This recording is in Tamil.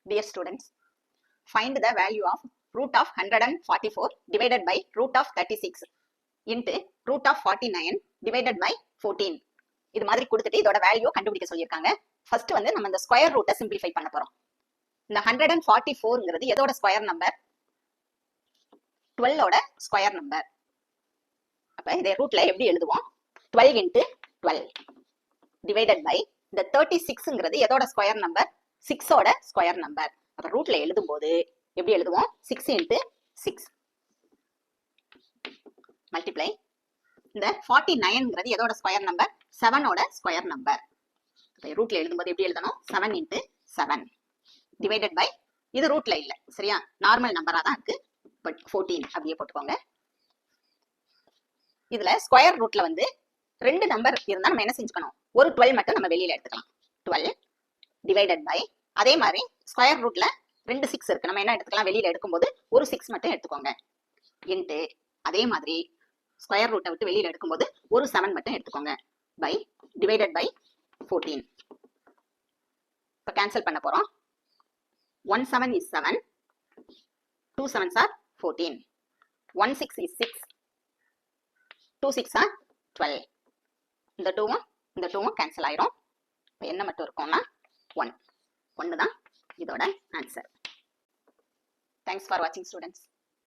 Dear students, find the value of root of 144 divided by root of 36 into root of 49 divided by 14. இது மாதிரி கொடுத்துட்டு இதோட வேல்யூ கண்டுபிடிக்க சொல்லியிருக்காங்க. ஃபர்ஸ்ட் வந்து நம்ம இந்த ஸ்கொயர் ரூட்டை சிம்பிளிஃபை பண்ண போறோம். இந்த 144ங்கிறது எதோட ஸ்கொயர் நம்பர்? 12 ஓட ஸ்கொயர் நம்பர். அப்ப இதை ரூட்ல எப்படி எழுதுவோம்? 12 into 12 divided by இந்த 36ங்கிறது எதோட ஸ்கொயர் நம்பர்? 6 ஓட ஸ்கொயர் நம்பர். அப்ப ரூட்ல எழுதும் போது எப்படி எழுதுவோம்? 6 into 6 மல்டிப்ளை இந்த 49ங்கிறது எதோட ஸ்கொயர் நம்பர்? 7 ஓட ஸ்கொயர் நம்பர். அப்ப ரூட்ல எழுதும்போது எப்படி எழுதணும்? 7 into 7 டிவைடட் பை இது ரூட்ல இல்ல, சரியா? நார்மல் நம்பரா தான் இருக்கு. பட் 14 அப்படியே போட்டுக்கோங்க. இதுல ஸ்கொயர் ரூட்ல வந்து ரெண்டு நம்பர் இருந்தா நம்ம என்ன செஞ்சுக்கணும்? ஒரு 12 மட்டும் நம்ம வெளியில எடுத்துக்கலாம். 12 டிவைடட் பை அதே மாதிரி ஸ்கொயர் ரூட்ல ரெண்டு 6 இருக்கு, நம்ம என்ன எடுத்துக்கலாம்? வெளியில எடுக்கும்போது ஒரு 6 மட்டும் எடுத்துக்கோங்க. இன்ட்டு அதே மாதிரி ஸ்கொயர் ரூட்டை விட்டு வெளியில எடுக்கும்போது ஒரு 7 மட்டும் எடுத்துக்கோங்க. By divided by 14. இப்போ கேன்சல் பண்ண போறோம். 1 7 is 7, 2 7s are 14, 1 6 is 6, 2 6 are 12. இந்த 2வும் கேன்சல் ஆயிரும். இப்போ என்ன மட்டும் இருக்கும்னா 1 தான் இதோட ஆன்சர். தேங்க்ஸ் ஃபார் வாட்சிங் ஸ்டூடெண்ட்ஸ்.